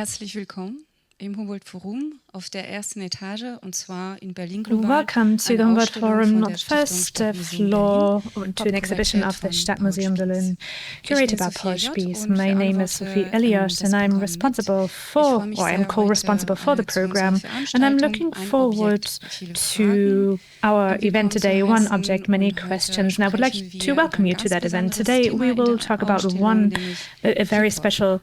Herzlich willkommen im Humboldt Forum auf der ersten Etage, und zwar in Berlin-Global. Welcome to the Humboldt Forum on the first floor to an exhibition of the Stadtmuseum Berlin, curated by Paul Spies. My name is Sophie Elliott, and I'm responsible for, or I'm co-responsible for the program, and I'm looking forward to our event today, One Object, Many Questions. And I would like to welcome you to that event. Today we will talk about a very special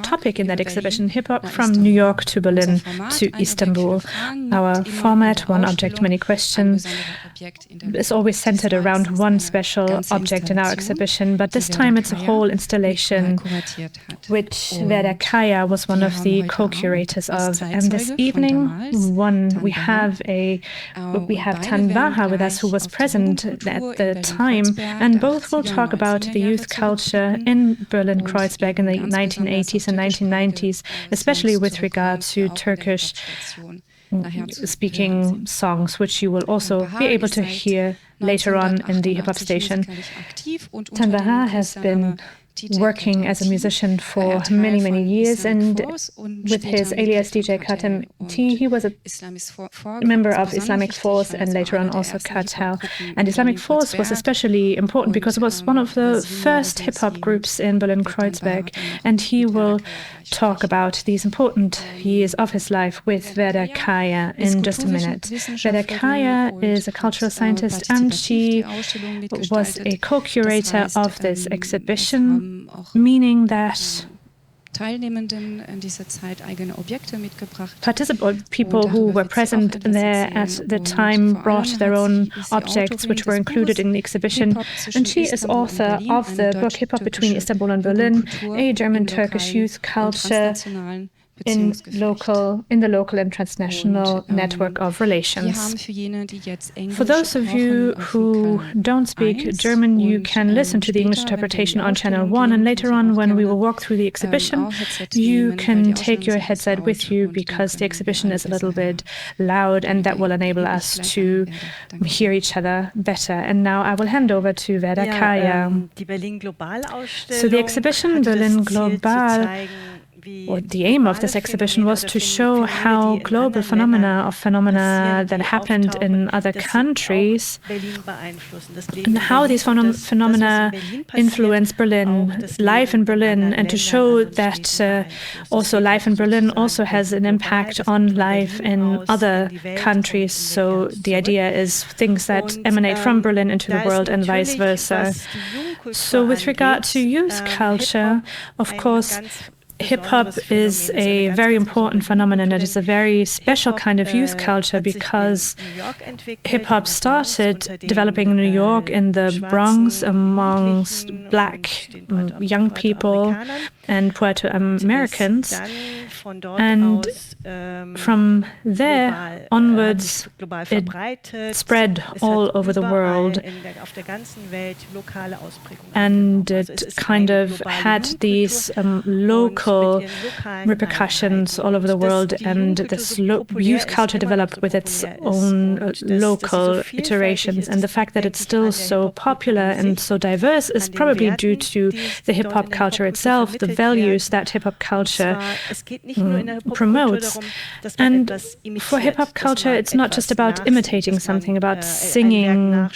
topic in that exhibition, hip-hop from New York to Berlin to Istanbul. Our format, One Object, Many Questions, is always centered around one special object in our exhibition, but this time it's a whole installation which Verda Kaya was one of the co-curators of. And this evening, we have Bahar with us, who was present at the time, and both will talk about the youth culture in Berlin-Kreuzberg in the 1980s and 1990s, especially with regard to Turkish-speaking songs, which you will also be able to hear later on in the hip-hop station. Bahar has been working as a musician for many, many years, and with his alias DJ Katem T, he was a member of Islamic Force and later on also Cartel. And Islamic Force was especially important because it was one of the first hip-hop groups in Berlin-Kreuzberg, and he will talk about these important years of his life with Verda Kaya in just a minute. Verda Kaya is a cultural scientist, and she was a co-curator of this exhibition, meaning that people who were present there at the time brought their own objects, which were included in the exhibition. And she is author of the book Hip Hop Between Istanbul and Berlin, a German-Turkish youth culture in the local and transnational network of relations. For those of you who don't speak German, you can listen to the English interpretation on Channel 1, and later on, when we will walk through the exhibition, you can take your headset with you because the exhibition is a little bit loud, and that will enable us to hear each other better. And now I will hand over to Verda Kaya. So the exhibition Berlin Global, or the aim of this exhibition, was to show how global phenomena that happened in other countries, and how these phenomena influence Berlin, life in Berlin, and to show that also life in Berlin also has an impact on life in other countries. So the idea is things that emanate from Berlin into the world and vice versa. So with regard to youth culture, of course, hip-hop is a very important phenomenon. It is a very special kind of youth culture because hip-hop started developing in New York, in the Bronx, amongst black young people and Puerto Americans. And from there onwards, it spread all over the world. And it kind of had these local repercussions all over the world, and this youth culture developed with its own local iterations. And the fact that it's still so popular and so diverse is probably due to the hip-hop culture itself, the values that hip-hop culture promotes. And for hip-hop culture, it's not just about imitating something, about singing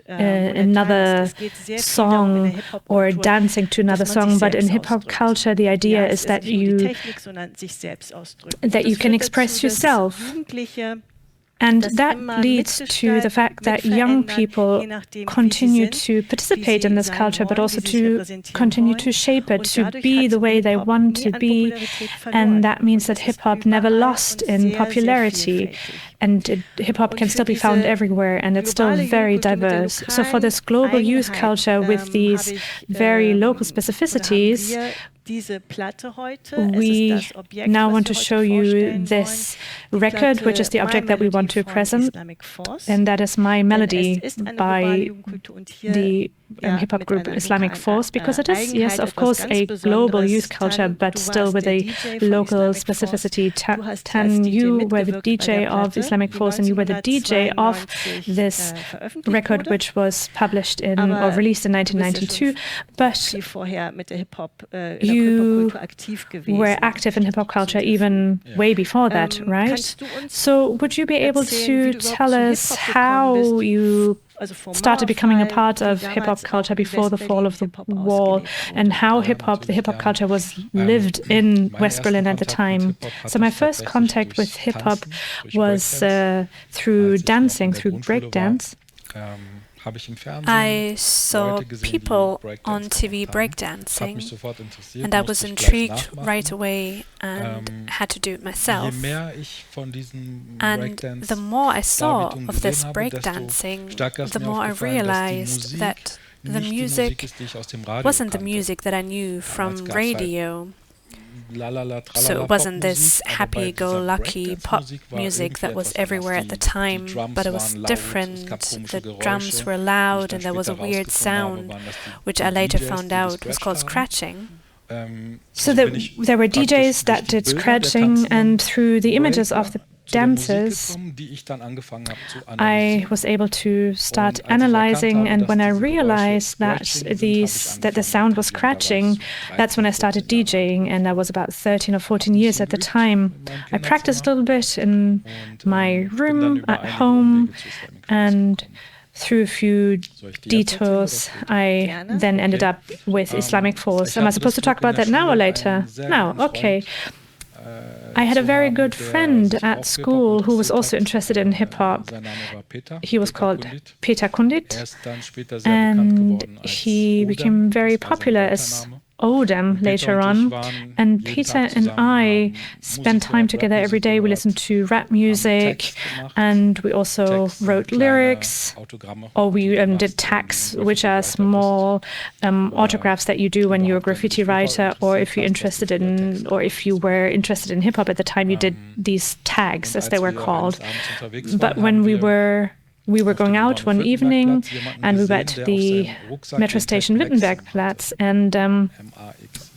another song or dancing to another song, but in hip-hop culture, the idea is that you can express yourself. And that leads to the fact that young people continue to participate in this culture, but also to continue to shape it, to be the way they want to be. And that means that hip-hop never lost in popularity. And hip-hop can still be found everywhere, and it's still very diverse. So for this global youth culture with these very local specificities, we now want to show you this record, which is the object that we want to present, and that is My Melody by the hip-hop group Islamic Force, because it is, yes, of course, a global youth culture, but still with a local specificity. Tan, you were the DJ of Islamic Force, and you were the DJ of this record, which was published or released in 1992, but you were active in hip-hop culture even way before that, right? So would you be able to tell us how you started becoming a part of hip-hop culture before the fall of the wall, and how the hip-hop culture was lived in West Berlin at the time? So my first contact with hip-hop was through dancing, through breakdance. I saw people on TV breakdancing, and I was intrigued right away and had to do it myself. And the more I saw of this breakdancing, the more I realized that the music wasn't the music that I knew from radio. So it wasn't this happy-go-lucky pop music that was everywhere at the time, but it was different. The drums were loud and there was a weird sound, which I later found out was called scratching. So there were DJs that did scratching, and through the images of the dancers, I was able to start analyzing, and when I realized that the sound was scratching, that's when I started DJing, and I was about 13 or 14 years at the time. I practiced a little bit in my room at home, and through a few detours, I then ended up with Islamic Force. Am I supposed to talk about that now or later? Now, okay. I had a very good friend at school who was also interested in hip-hop. He was called Peter Kundit, and he became very popular as Odem later on. And Peter and I spent time together every day. We listened to rap music, and we also wrote lyrics, or we did tags, which are small autographs that you do when you're a graffiti writer, or if you're interested in, or if you were interested in hip hop at the time, you did these tags, as they were called. But when we were going out one evening, and we were at the metro station Wittenbergplatz, and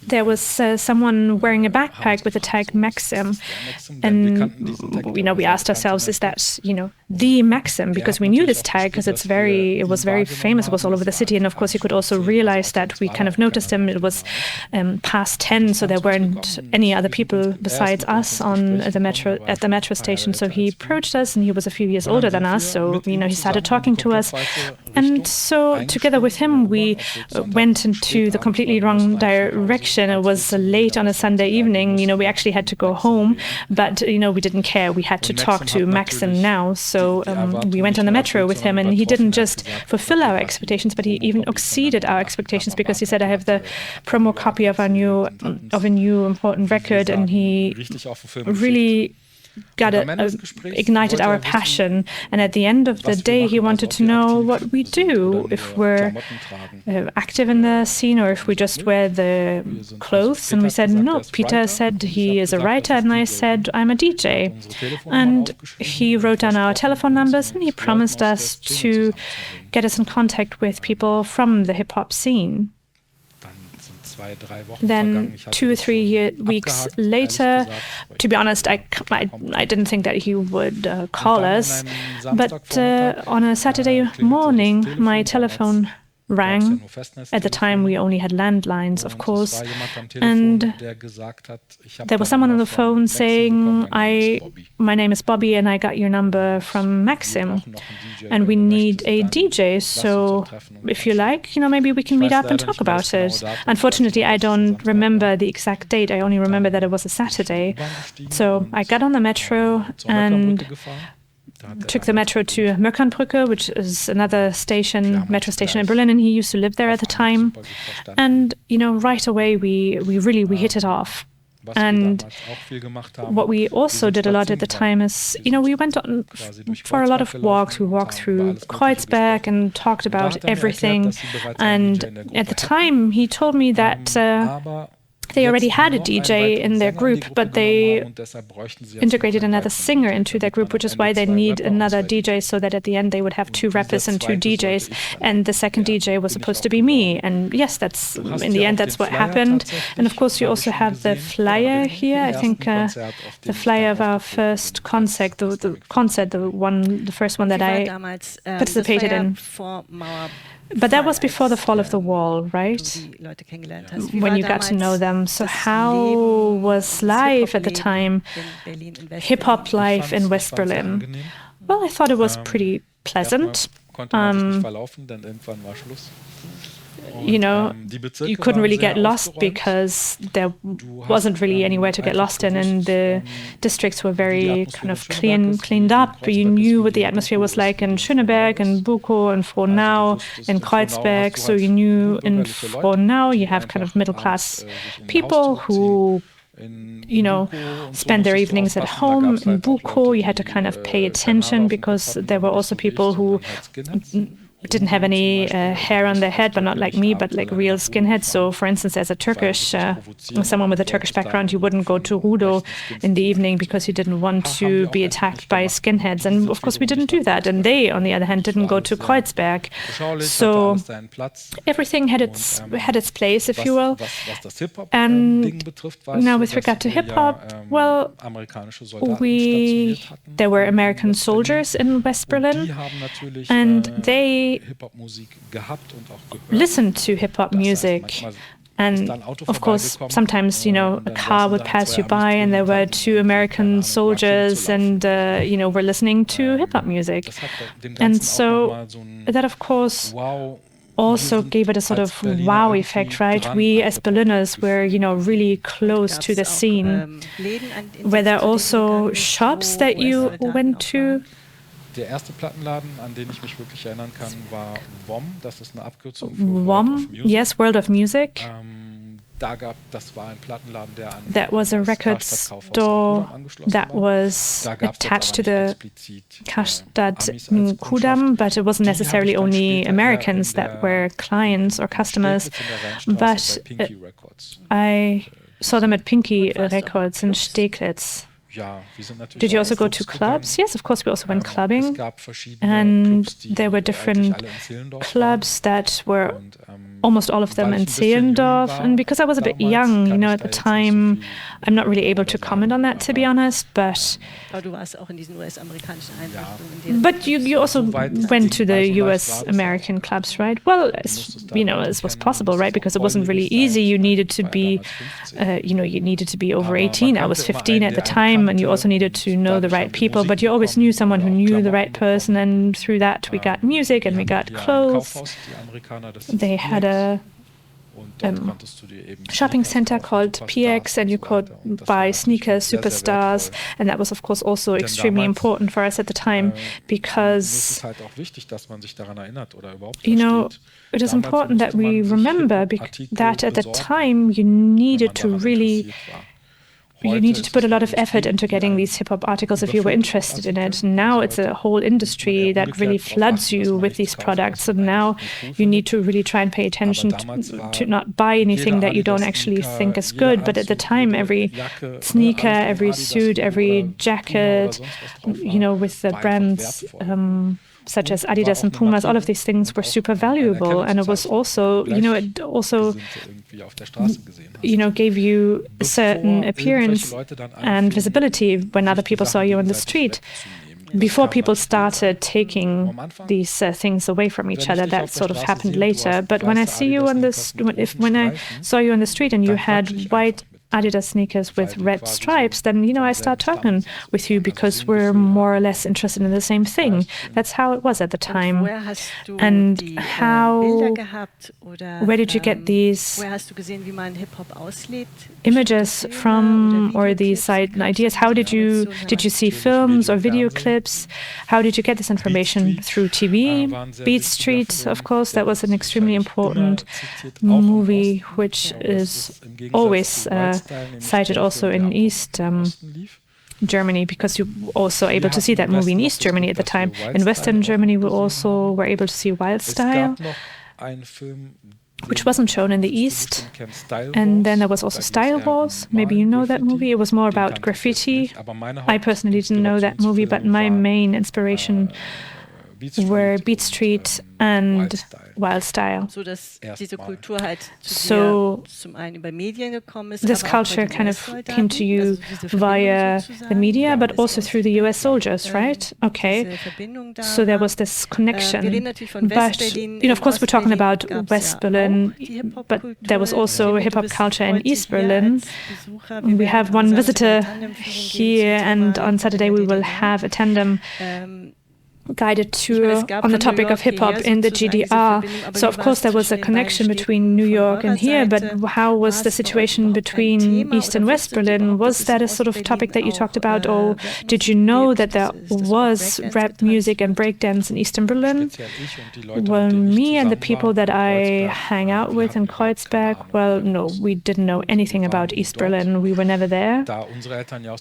there was someone wearing a backpack with the tag Maxim, and we asked ourselves, is that the Maxim? Because we knew this tag because it was very famous. It was all over the city, and of course you could also realize that we kind of noticed him. It was past 10, so there weren't any other people besides us on the metro station. So he approached us, and he was a few years older than us. So he started talking to us, and so together with him we went into the completely wrong direction. It was late on a Sunday evening. We actually had to go home, but we didn't care. We had to talk to Maxim now. So we went on the metro with him, and he didn't just fulfill our expectations, but he even exceeded our expectations, because he said, I have the promo copy of a new important record, and he really ignited our passion. And at the end of the day, he wanted to know what we do, if we're active in the scene or if we just wear the clothes. And we said, no. Peter said he is a writer, and I said, I'm a DJ. And he wrote down our telephone numbers, and he promised us to get us in contact with people from the hip-hop scene. Then 2 or 3 weeks later, to be honest, I didn't think that he would call us, but on a Saturday morning, my telephone rang. At the time, we only had landlines, of course, and there was someone on the phone saying, my name is Bobby, and I got your number from Maxim, and we need a DJ, so if you like, maybe we can meet up and talk about it. Unfortunately, I don't remember the exact date. I only remember that it was a Saturday. So I got on the metro and took the metro to Möckernbrücke, which is another metro station in Berlin, and he used to live there at the time. And right away we hit it off. And what we also did a lot at the time is, we went on for a lot of walks. We walked through Kreuzberg and talked about everything. And at the time, he told me that they already had a DJ in their group, but they integrated another singer into their group, which is why they need another DJ, so that at the end they would have 2 rappers and 2 DJs, and the second DJ was supposed to be me. And yes, in the end, that's what happened. And of course, you also have the flyer here. I think the flyer of our first concert, the first one that I participated in. But that was before the fall of the wall, right? When you got to know them. So how was life at the time, hip-hop life in West Berlin? Well, I thought it was pretty pleasant. You know, you couldn't really get lost because there wasn't really anywhere to get lost in, and the districts were very kind of cleaned up. You knew what the atmosphere was like in Schöneberg and Bukow and Frohnau and Kreuzberg. So you knew in Frohnau you have kind of middle-class people who, you know, spend their evenings at home. In Bukow, you had to kind of pay attention because there were also people who didn't have any hair on their head, but not like me, but like real skinheads. So, for instance, as a Turkish, someone with a Turkish background, you wouldn't go to Rudo in the evening because you didn't want to be attacked by skinheads. And of course, we didn't do that. And they, on the other hand, didn't go to Kreuzberg. So everything had its place, if you will. And now, with regard to hip hop, well, there were American soldiers in West Berlin, and they listened to hip-hop music. And of course, sometimes, you know, a car would pass you by and there were two American soldiers and, you know, were listening to hip-hop music. And so that, of course, also gave it a sort of wow effect, right? We as Berliners were, you know, really close to the scene. Were there also shops that you went to? Der erste Plattenladen, an den ich mich wirklich erinnern kann, war WOM. Das ist eine Abkürzung für WOM, yes, World of Music. Das war ein Plattenladen, der an that was a record store that was attached to the Karstadt Kudamm, but it wasn't necessarily only Americans that were clients or customers. But I saw them at Pinky Records in Steglitz. Did you also go to clubs? Yes, of course, we also went clubbing. And there were different clubs that were almost all of them in Zehlendorf. And because I was a bit young, you know, at the time, I'm not really able to comment on that, to be honest. But you also went to the US American clubs, right? Well, you know, as was possible, right? Because it wasn't really easy. You needed to be, you know, you needed to be over 18. I was 15 at the time, and you also needed to know the right people. But you always knew someone who knew the right person, and through that we got music and we got clothes. They had a shopping center called PX, and you could buy sneakers, superstars, and that was of course also extremely important for us at the time because, you know, it is important that we remember that at the time you needed to put a lot of effort into getting these hip-hop articles if you were interested in it. Now it's a whole industry that really floods you with these products. So now you need to really try and pay attention to not buy anything that you don't actually think is good. But at the time, every sneaker, every suit, every jacket, you know, with the brands such as Adidas and Pumas, all of these things were super valuable. And it was also, you know, it also, you know, gave you a certain appearance and visibility when other people saw you on the street. Before people started taking these things away from each other, that sort of happened later. But when I see you on this, when I saw you on the street and you had white Adidas sneakers with red stripes, then, you know, I start talking with you because we're more or less interested in the same thing. That's how it was at the time. And where did you get these images from, or these ideas? How did you see films or video clips? How did you get this information? Through TV? Beat Street, of course, that was an extremely important movie, which is always cited also in East Germany, because you were also able to see that movie in East Germany at the time. In Western Germany, we also were able to see Wild Style, which wasn't shown in the East. And then there was also Style Wars. Maybe you know that movie. It was more about graffiti. I personally didn't know that movie, but my main inspiration were Beat Street and Wild Style. So this culture kind of came to you via the media, but also through the US soldiers, right? Okay. So there was this connection. But, of course, we're talking about West Berlin, but there was also a hip-hop culture in East Berlin. We have one visitor here, and on Saturday we will have a tandem guided tour on the topic of hip-hop in the GDR. So, of course, there was a connection between New York and here, but how was the situation between East and West Berlin? Was that a sort of topic that you talked about, or did you know that there was rap music and breakdance in Eastern Berlin? Well, me and the people that I hang out with in Kreuzberg, well, no, we didn't know anything about East Berlin. We were never there.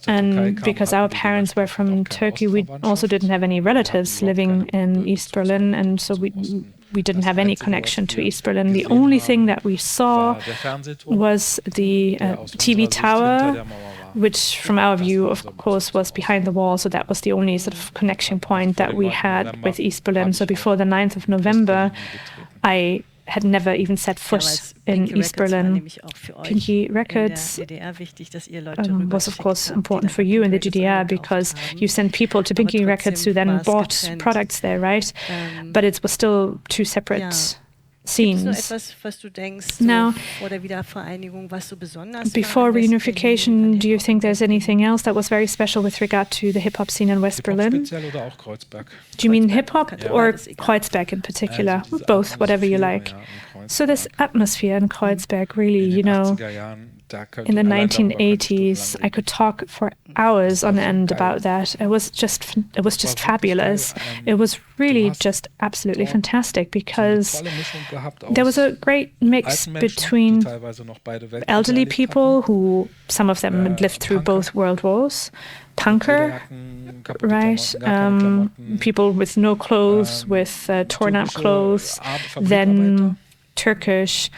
And because our parents were from Turkey, we also didn't have any relatives living in East Berlin, and so we didn't have any connection to East Berlin. The only thing that we saw was the TV tower, which from our view, of course, was behind the wall. So that was the only sort of connection point that we had with East Berlin. So before the 9th of November, I had never even set foot in East Berlin. Pinky Records was, of course, important for you in the GDR because you sent people to Pinky Records who then bought products there, right? But it was still two separate scenes. Now, before reunification, do you think there's anything else that was very special with regard to the hip-hop scene in West Berlin? Do you mean hip-hop or Kreuzberg in particular? Both, whatever you like. So this atmosphere in Kreuzberg really, in the 1980s, I could talk for hours on end about that. It was just fabulous. It was really just absolutely fantastic because there was a great mix between elderly people who, some of them had lived through both world wars, punker, right? People with no clothes, with torn up clothes, then Turkish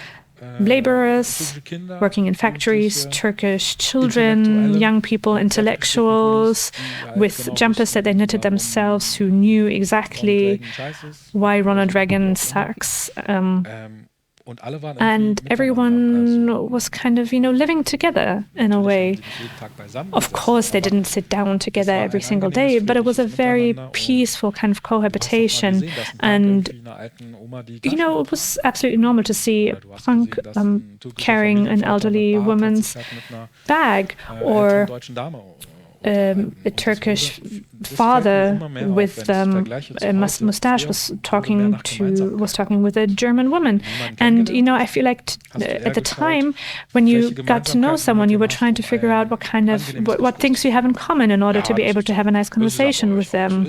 laborers working in factories, Turkish children, young people, intellectuals with jumpers that they knitted themselves who knew exactly why Ronald Reagan sucks. And everyone was kind of, living together in a way. Of course, they didn't sit down together every single day, but it was a very peaceful kind of cohabitation. And, it was absolutely normal to see a punk carrying an elderly woman's bag, or a Turkish father with a mustache was talking with a German woman. And I feel like at the time when you got to know someone, you were trying to figure out what things you have in common in order to be able to have a nice conversation with them.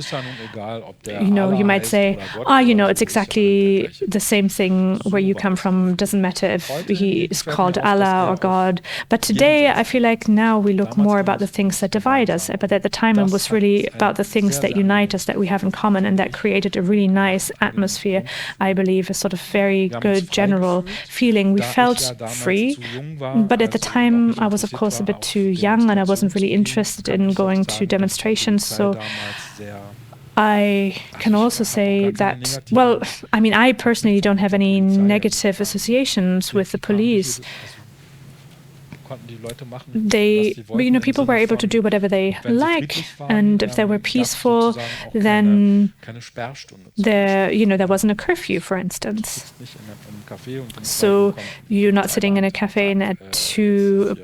You might say, it's exactly the same thing where you come from. Doesn't matter if he is called Allah or God. But today, I feel like now we look more about the things that divide us. But at the time, it was really about the things that unite us, that we have in common, and that created a really nice atmosphere, I believe, a sort of very good general feeling. We felt free, but at the time, I was, of course, a bit too young, and I wasn't really interested in going to demonstrations, so I can also say that, I personally don't have any negative associations with the police. People were able to do whatever they like, and if they were peaceful, then there wasn't a curfew, for instance. So you're not sitting in a cafe and at 2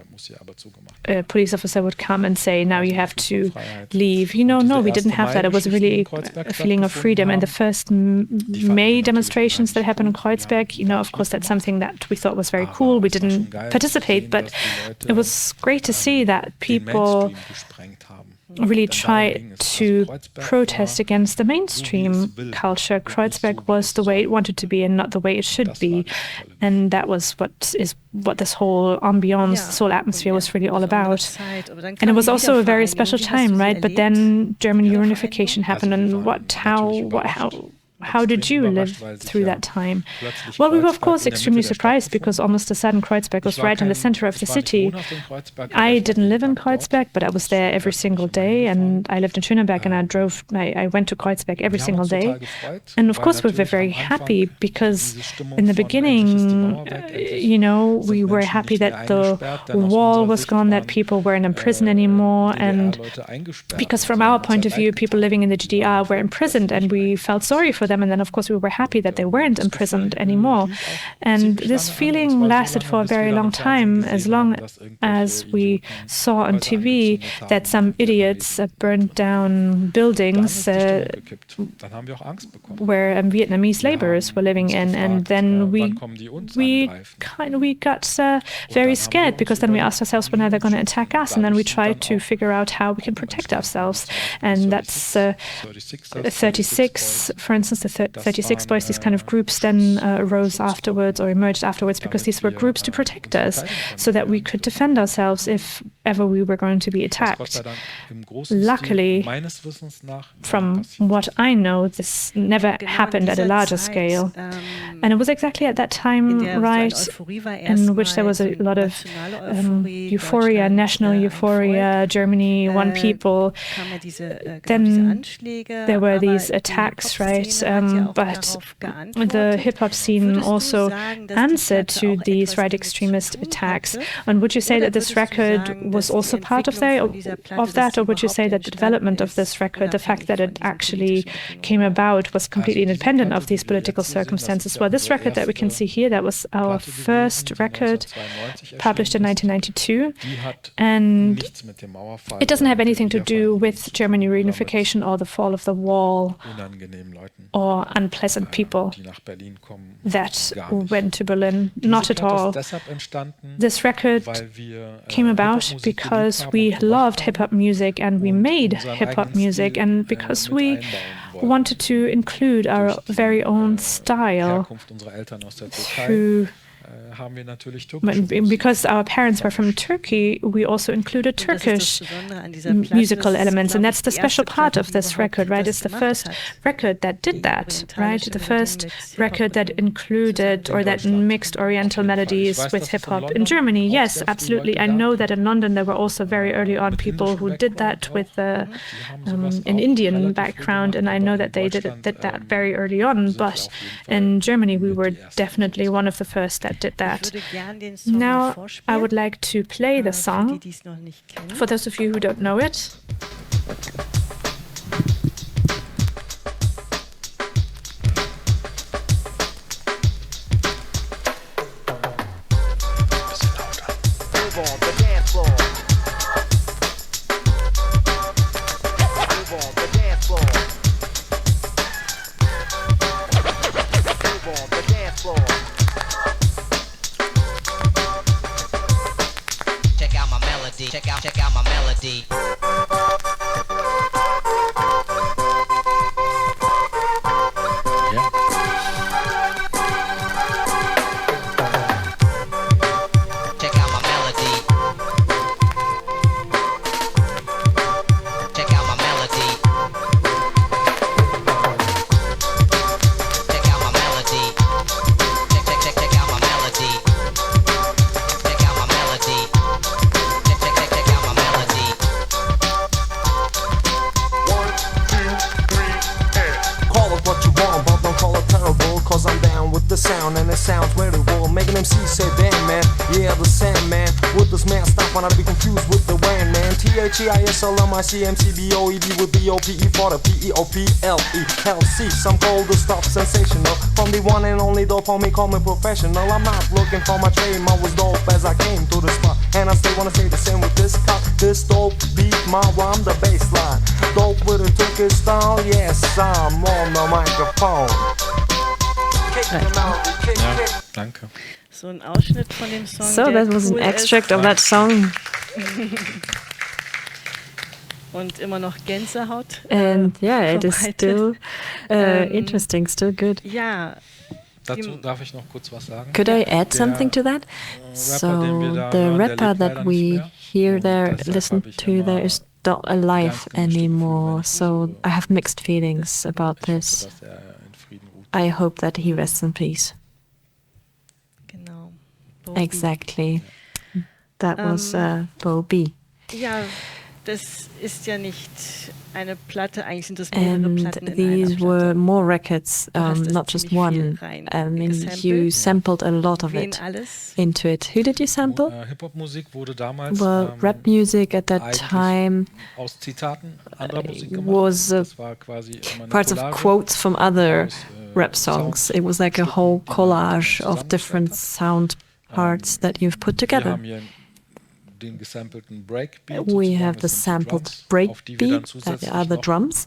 a police officer would come and say, now you have to leave. No, we didn't have that. It was really a feeling of freedom. And the first May demonstrations that happened in Kreuzberg, of course, that's something that we thought was very cool. We didn't participate, but it was great to see that people really tried to protest against the mainstream culture. Kreuzberg was the way it wanted to be and not the way it should be. And that was what this whole ambiance, this whole atmosphere was really all about. And it was also a very special time, right? But then German reunification happened, and how did you live through that time? Well, we were, of course, extremely surprised because almost a sudden Kreuzberg was right in the center of the city. I didn't live in Kreuzberg, but I was there every single day, and I lived in Schöneberg, and I went to Kreuzberg every single day. And of course, we were very happy because in the beginning, we were happy that the wall was gone, that people weren't in prison anymore, and because from our point of view, people living in the GDR were imprisoned, and we felt sorry for them. And then, of course, we were happy that they weren't imprisoned anymore. And this feeling lasted for a very long time, as long as we saw on TV that some idiots burned down buildings where Vietnamese laborers were living in. And then we got very scared, because then we asked ourselves, when are they going to attack us? And then we tried to figure out how we can protect ourselves. And that's 36, for instance, the 36 boys, these kind of groups then arose afterwards or emerged afterwards, because these were groups to protect us so that we could defend ourselves if ever we were going to be attacked. Luckily, from what I know, this never happened at a larger scale. And it was exactly at that time, right, in which there was a lot of euphoria, national euphoria, Germany, one people. Then there were these attacks, right? But the hip-hop scene also answered to these right extremist attacks. And would you say that this record was also part of that, or would you say that the development of this record, the fact that it actually came about, was completely independent of these political circumstances? Well, this record that we can see here, that was our first record, published in 1992, and it doesn't have anything to do with German reunification or the fall of the wall or unpleasant people that went to Berlin. Not at all. This record came about because we loved hip-hop music, and we made hip-hop music, and because we wanted to include our very own style through. Because our parents were from Turkey, we also included Turkish musical elements, and that's the special part of this record, right? It's the first record that did that, right? The first record that included or that mixed Oriental melodies with hip-hop in Germany. Yes, absolutely. I know that in London there were also very early on people who did that with an Indian background, and I know that they did that very early on, but in Germany we were definitely one of the first that did that. Now I would like to play the song for those of you who don't know it. Check out my melody. Yeah. Check out my melody. Check out my melody. Check out my melody. Check out my melody. Check out my melody. Check out my melody. 1, 2, 3, and call it what you want, but don't call it terrible, cause I'm down with the sound and it sounds very well. Making them see say damn man, yeah the Sandman. With this man stop when I be confused with the Wan man. THEISLMICMCBOED with the OPE for the PEOPLE. Hell see, some cold stuff sensational. From the one and only dope homie, call me professional. I'm not looking for my trade, I was dope as I came to the spot. And I still wanna stay the same with this cop. This dope beat, my rhyme, the baseline. Dope with a Turkish style, yes, I'm on the microphone. Kick the melody, kick, kick. Danke. So ein Ausschnitt von dem Song. So that was an extract of that song. Und immer noch Gänsehaut. And yeah, it is still interesting, still good. Ja. Dazu darf ich noch kurz was sagen. Could I add something to that? So the rapper that we hear there, listen to there, is not alive anymore. So I have mixed feelings about this. I hope that he rests in peace. Genau. Exactly. That was Bo B. Ja, das ist ja nicht eine Platte, eigentlich sind das mehrere Platten in einer These were Platte. more records, not just one. You sampled a lot of Wen it alles? into it. Who did you sample? Hip-Hop-Musik wurde damals Well, rap music at that time aus Zitaten anderer Musik gemacht. was Das war quasi immer eine parts of Collage quotes from other aus, rap songs. It was like a whole collage of different sound parts that you've put Wir together. haben hier den gesampelten Breakbeat. We sozusagen. have the Das sind die sampled Drums, break auf die wir dann beat, that zusätzlich are the noch drums, Drums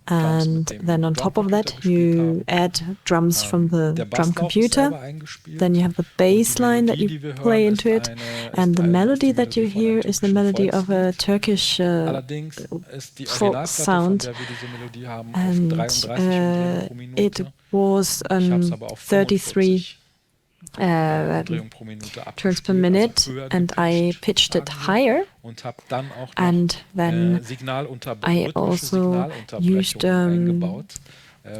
and mit dem then on top of that Drumcomputer you gespielt add drums from the Der drum Basslauf ist selber computer. eingespielt. Then you have the Und die bass line that Melodie, you die wir play hören, into ist it, eine- and ist the eine- melody ist die that you Melodie von einem hear is the türkischen melody of a Volkslied. Turkish Allerdings ist die folk Originalplatte, von sound, der wir diese Melodie haben, auf and 33 Umdrehungen pro Minute. it was Ich habe es aber auf 33 Umdrehungen pro Minute turns per abgespielt, minute, also höher and I gepitcht, pitched it sagen wir. higher, Und habe dann auch noch and then I rhythmische also Signalunterbrechungen used eingebaut,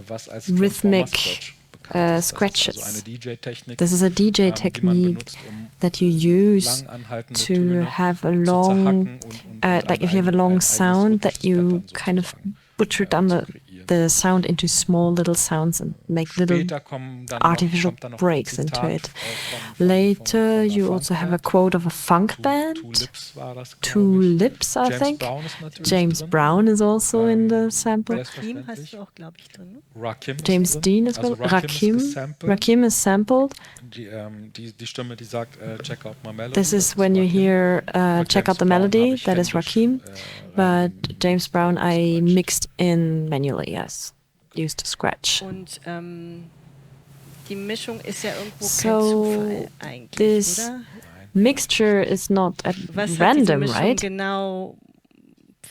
was als rhythmic Transformer-Scratch bekannt ist. Das ist scratches. also eine DJ-Technik, This is a DJ die man technique benutzt, um that you use lang anhaltende to Töne have a zu long, zerhacken und like if you have a ein long eigenes sound, that rhythmisches you Pattern kind of sozusagen, butcher down zu the kreieren. sound into small little sounds and make little Später kommt dann artificial noch ein breaks into Zitat it. von Later, einer you also have a Funkband. quote of a funk Two band. Lips war das, Two glaube ich. Lips, I James think. Brown ist natürlich James drin. Brown is also in the sample. Team Selbstverständlich. hast du auch, glaube ich, drin. Ne? Rakim ist James drin. Dean as well. Also Rakim ist gesampelt. Rakim is sampled. Die Stimme, die sagt, check out my melody. This das is when you Rakim. hear Bei check out James the Brown melody, habe ich that is händisch, Rakim. But James Brown I Scratch. mixed in manually, yes. Used to scratch. Und die Mischung ist ja irgendwo So, kein Zufall eigentlich, this oder? Mixture is not at Was hat diese random, Mischung right? genau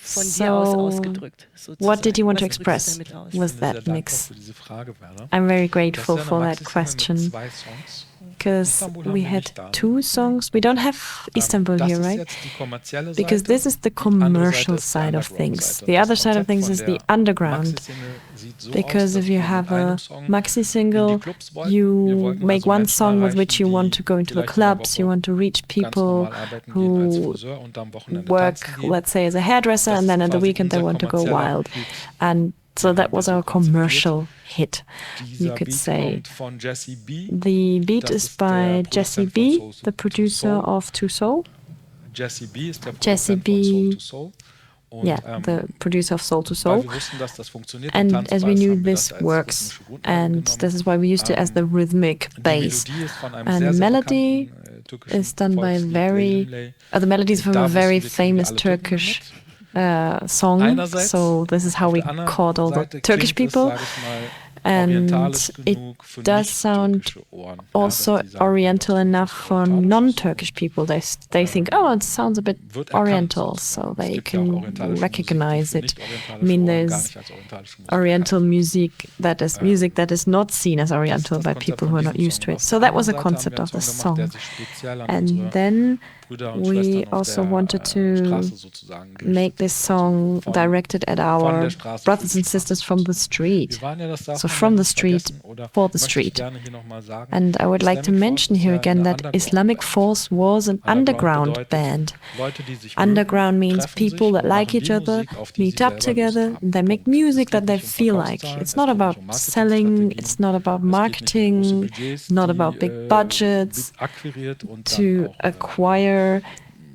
von dir aus So, ausgedrückt? Sozusagen? what did you want to Was drückst express du damit aus? with Ich bin sehr that dankbar mix? für diese Frage, Verda. I'm very Das grateful ist ja for eine that Maxi-Single mit question, 2 Songs. because Istanbul we haben wir had nicht da, ne? 2 songs. We don't have Istanbul Das here, ist right? jetzt die kommerzielle Because Seite. this is the Die andere commercial Seite ist die side of Underground things. Seite. The Das other side of Konzept things von is der the underground. Maxi-Single sieht so Because aus, if dass you wir mit have einem a Song maxi in single, die Clubs wollten. Wir you wollten make also one Menschen song with which erreichen, you want die to go into the vielleicht in der clubs, Woche you want to reach ganz people normal arbeiten gehen als who Friseur und am Wochenende work, tanzen gehen. let's say, as a hairdresser, Das and then ist at the quasi weekend they unser want to go kommerzieller wild. Hit. And so Den that haben wir was so our konzipiert. commercial hit, you Dieser could Beat say. kommt von Jesse B. The beat Das is ist der by Jesse Produzent B, von Soul the to producer Soul. of To Soul. Jesse B ist der Jesse Produzent von Soul B, to Soul. Und, yeah, the producer of Soul to weil Soul. wir wussten, dass das funktioniert And und as tanzbar we ist, knew haben wir this das als works, rhythmische Grundlage and genommen. this is why we used it as the rhythmic Die bass. Melodie ist von einem And sehr, sehr melody bekannten türkischen is done by Volkslied, very, Ley. the melodies from Da a wussten very wir, kriegen wir famous alle Türken Turkish mit. song. Einerseits, So this is how auf we der anderen caught all the Seite Turkish klingt es, people. sag ich mal, And orientalisch it genug für does sound nicht-türkische Ohren. Ja, also dass die sagen, oriental das ist enough for orientalisch. non-Turkish people. They think, oh, it sounds a bit Wird erkannt oriental, sozusagen. so Es they gibt ja auch can orientalische recognize Musik, die it. für I mean, nicht-orientalische Ohren gar there's nicht als orientalische Musik Oriental bekannt music that is music that is not seen as oriental Das by Konzept people von who are not diesem used to Song. it. Auf So der that was the anderen concept Seite haben of wir the einen Song gemacht, song. der sich speziell an And unsere then Brüder und we Schwestern auf also der wanted to Straße sozusagen gerichtet make this hat. song Von- directed at von our der Straße brothers für die and sisters Straße from the sozusagen. street. Wir waren ja, das darf So man ja from the nicht street vergessen, oder for the möchte ich street. gerne hier noch mal sagen, And I would like to Islamic mention Force here ist ja again eine that Underground Islamic Band. Force was an underground bedeutet, band. Leute, die sich Underground mögen, means treffen people sich that und like machen each die other, Musik, auf die meet sie up selber Lust together, haben. and they make Punkt. music Es that geht they nicht um feel like. Verkaufszahlen, It's es not geht about nicht um selling, Marketingstrategien, it's not about es geht nicht um große marketing, Budgets, not die, about big budgets akquiriert und to dann auch, acquire,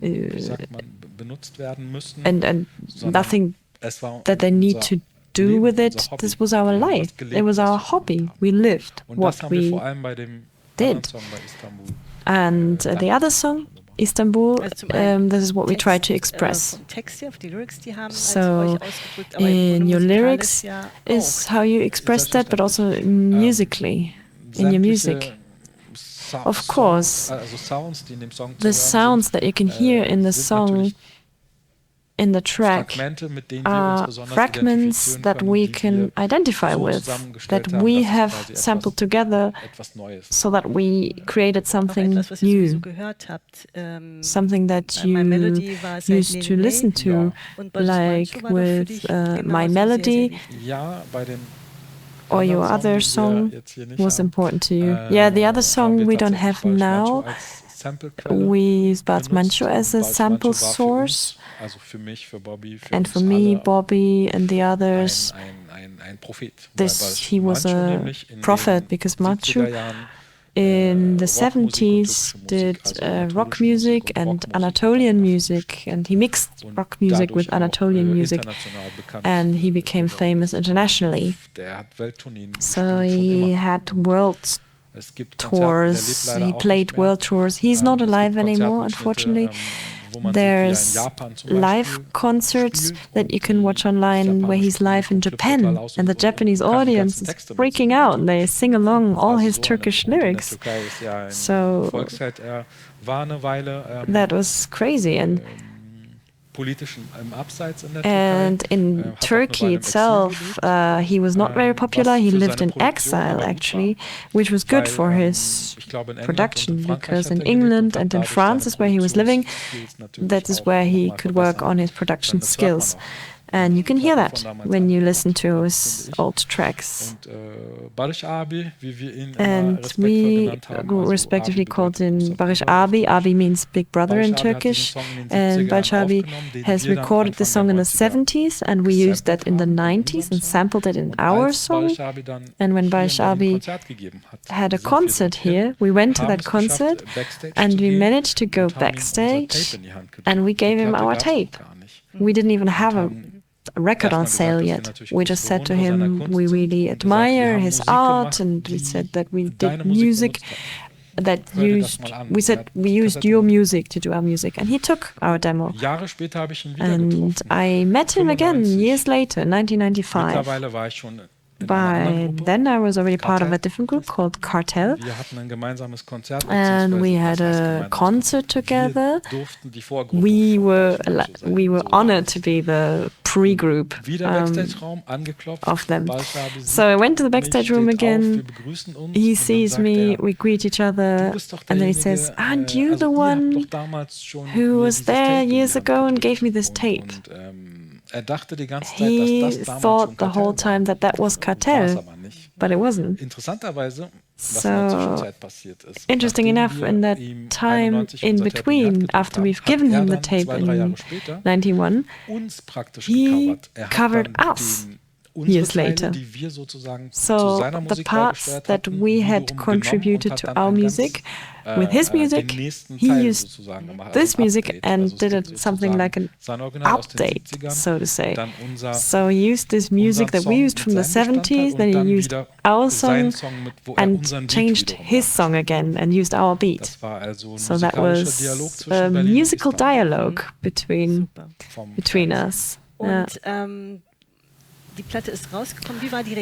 wie sagt man, benutzt werden müssen, and sondern nothing es war that they need unser to do Leben, with unser it. Hobby. This was our Wir haben life. das It gelebt, was was our wir gemacht hobby. haben. We lived Und das what haben wir we vor allem bei dem did. anderen Song bei Istanbul. And the other song, Istanbul, Also zum einen this is what we try to Text, express. vom Text her, auf die Lyrics, die haben So, als euch ausgedrückt, aber im in Grunde your musikalisch lyrics ja is auch. how you express that, but also musically, in your music. Of course, Also Sounds, die in dem Song zu the hören sounds that you can hear in the sind song, natürlich in the track, Fragmente, mit denen wir uns are besonders fragments identifizieren that können, we die can wir identify so with, zusammengestellt that haben, we dass es have quasi sampled together etwas Neues. so that we created Auch something etwas, was ihr sowieso new, gehört habt. something that My you Melody war sehr used to Lele listen to, und Boris like Mancho war doch für with dich My genauso Melody. sehr, sehr wichtig. Ja, bei den or your other song was important to you? Yeah, the other song we don't have now. We use Bart Mancho as a sample source. And for me, Bobby, and the others, he was a prophet, because Mancho in the 70s did rock music and Anatolian music, and he mixed rock music with Anatolian music, and he became famous internationally. So he had world tours, he played world tours. He's not alive anymore, unfortunately. There's live concerts that you can watch online where he's live in Japan, and the Japanese audience is freaking out. They sing along all his Turkish lyrics. So that was crazy. And in Turkey itself, he was not very popular. He lived in exile, actually, which was good for his production, because in England and in France is where he was living. That is where he could work on his production skills. And you can hear that when you listen to his old tracks. And we respectively called him Barış Abi. Abi means big brother in Turkish. And Barış Abi has recorded the song in the 70s, and we used that in the 90s and sampled it in our song. And when Barış Abi had a concert here, we went to that concert, and we managed to go backstage, and we gave him our tape. We didn't even have a record on sale yet. We just said to him we really admire his art, and we said that we did music that we said we used your music to do our music, and he took our demo. And I met him again years later, 1995. By then I was already part of a different group called Cartel, and we had a concert together. We were honored to be the pre-group of them. So I went to the backstage room again. He sees me, we greet each other, and then he says, "Aren't you the one who was there years ago and gave me this tape?" He thought the whole time that that was Cartel, but it wasn't. So, interesting enough, in that time in between, after we've given him the tape in 91, he covered us years later. So the parts that we had contributed to our music, with his music, he used this music and did it something like an update, so to say. So he used this music that we used from the 70s, then he used our song and changed his song again and used our beat. So that was a musical dialogue between us.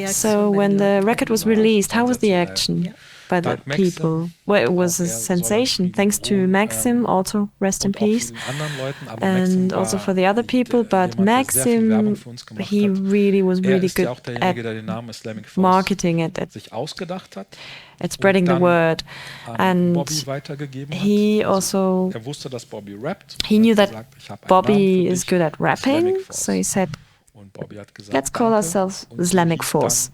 So when the record was released, how was the action by the people? Well, it was a sensation, thanks to Maxim, also rest in peace, and also for the other people. But Maxim, he really was really good at marketing it, at spreading the word. And he also, he knew that Bobby is good at rapping, so he said, "Let's call ourselves Islamic Force."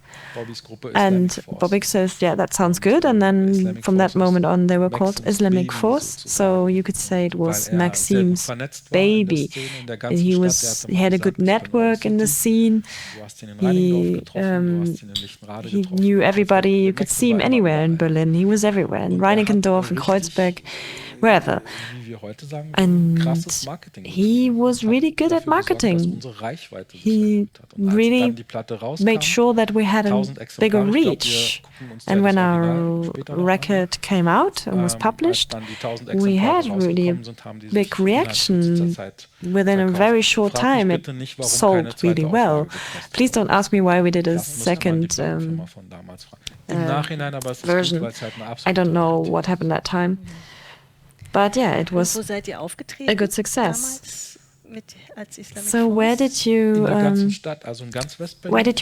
And Bobby says, "Yeah, that sounds good." And then from that moment on, they were called Islamic Force. So you could say it was Maxim's baby. He had a good network in the scene. He knew everybody. You could see him anywhere in Berlin. He was everywhere, in Reinickendorf, in Kreuzberg, wherever. And he was really good at marketing. He really made sure that we had a bigger reach. And when our record came out and was published, we had really a big reaction. Within a very short time, it sold really well. Please don't ask me why we did a second version. I don't know what happened that time. But yeah, it was a good success. So where did you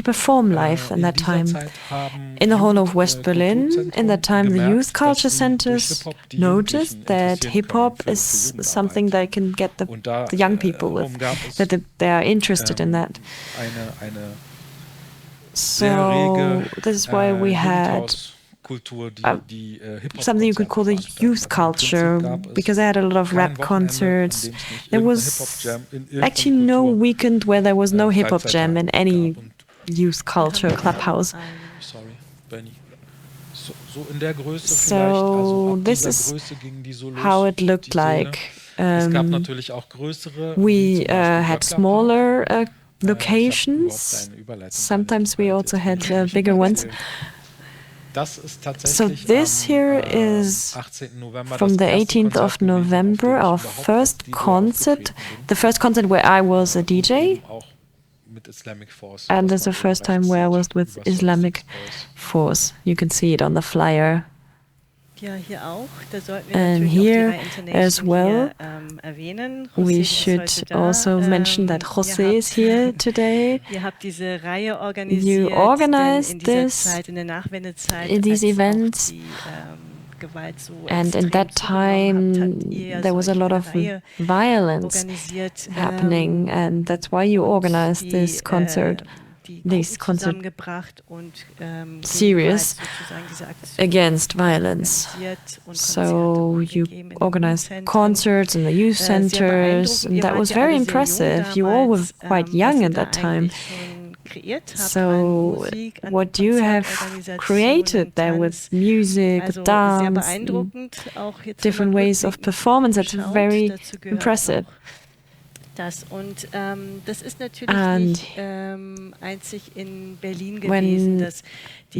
perform live in that time? In the whole of West Berlin. In that time, the youth culture centers noticed that hip-hop is something they can get the young people with, that they are interested in that. So this is why we had something you could call the youth culture, because I had a lot of rap concerts. There was actually no weekend where there was no hip-hop jam in any youth culture clubhouse. So this is how it looked like. We had smaller locations. Sometimes we also had bigger ones. So this here is from the 18th of November, our first concert, the first concert where I was a DJ, and this is the first time where I was with Islamic Force. You can see it on the flyer. And here as well, we should also mention that José is here today. You organized this, these events, and in that time there was a lot of violence happening, and that's why you organized this concert series against violence. So you organized concerts in the youth centers, and that was very impressive. You all were quite young at that time. So what you have created there with music, dance, different ways of performance, that's very impressive. Und das ist natürlich nicht einzig in Berlin gewesen, dass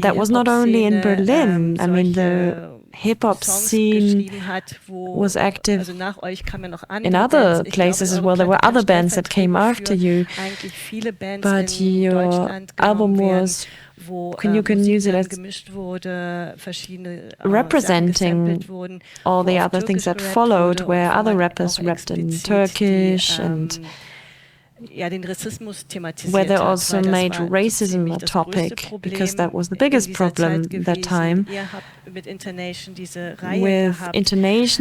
that was not only in Berlin. I mean, the hip-hop scene was active in other places as well. There were other bands that came after you, but your album was, you can use it as representing all the other things that followed, where other rappers rapped in Turkish, and where they also made racism a topic, because that was the biggest problem at that time. With Intonation,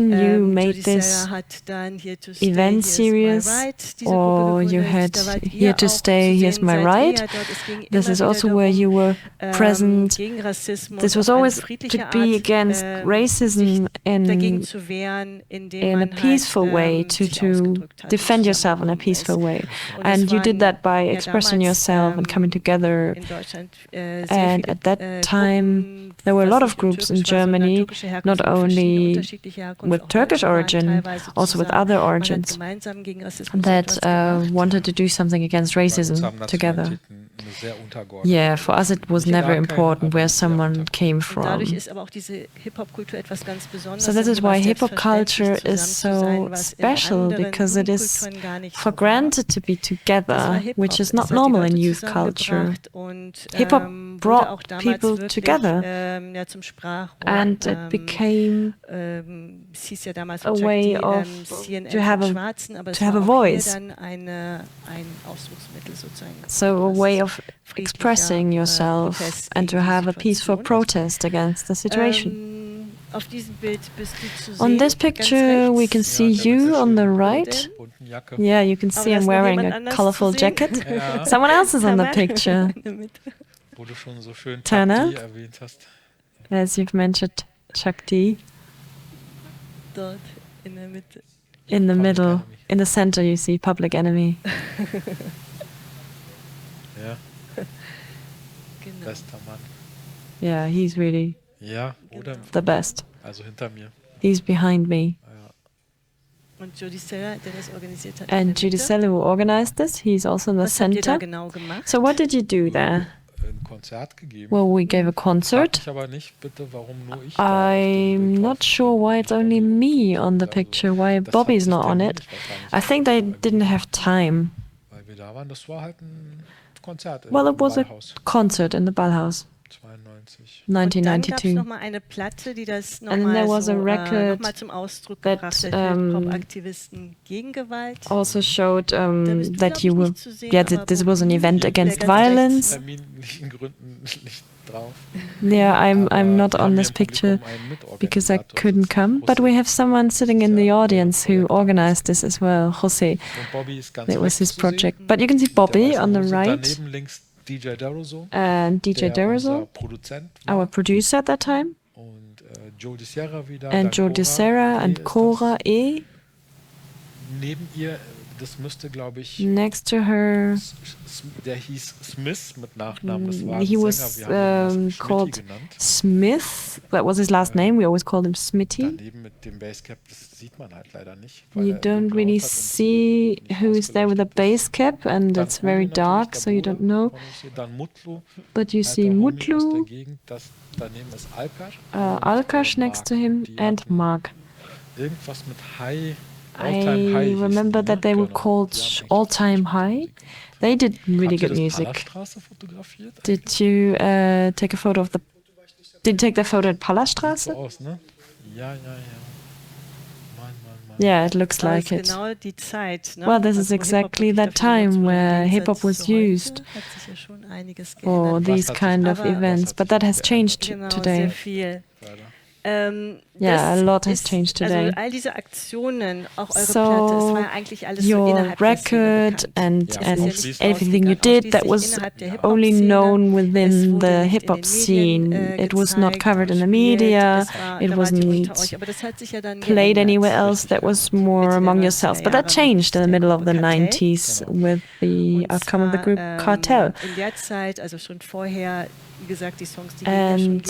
you made this event series, or you had Here to Stay, Here's My Right. This is also where you were present. This was always to be against racism in a peaceful way, to defend yourself in a peaceful way. And you did that by expressing yourself and coming together. And at that time, there were a lot of groups in Germany, not only with Turkish origin, also with other origins, that wanted to do something against racism together. Yeah, for us it was never important where someone came from. So this is why hip-hop culture is so special, because it is for granted to be together, which is not normal in youth culture. Hip-hop brought people together, and it became a way of to have a voice. So a way of expressing yourself and to have a peaceful protest against the situation. On this picture, we can see you on the right. Yeah, you can see I'm wearing a colorful jacket. Someone else is on the picture. Tana, as you've mentioned, Shakti. In the middle, in the center, you see Public Enemy. Yeah, he's really the best. He's behind me. And Giudicelli, who organized this, he's also in the center. So what did you do there? Well, we gave a concert. I'm not sure why it's only me on the picture, why Bobby's not on it. I think they didn't have time. Well, it was a concert in the Ballhaus. 1992. And then there was a record that also showed that you were, this was an event against violence. Yeah, I'm not on this picture because I couldn't come, but we have someone sitting in the audience who organized this as well, José. That was his project. But you can see Bobby on the right. and DJ Deruzo, our producer at that time, and Joe DeSera and Cora E. Next to her, he was called Smith. That was his last name. We always called him Smitty. You don't really see who is there with a bass cap, and it's very dark, so you don't know. But you see Mutlu, Alkash next to him, and Mark. I remember that they were called All Time High. They did really good music. Did you take a photo of the... Did you take the photo at Palaststraße? Yeah, it looks like it. Well, this is exactly that time where hip-hop was used for these kind of events, but that has changed today. Yeah, a lot has changed today. So your record and everything you did, that was only known within the hip-hop scene. It was not covered in the media, it wasn't played anywhere else, that was more among yourselves. But that changed in the middle of the 90s with the outcome of the group Cartel. And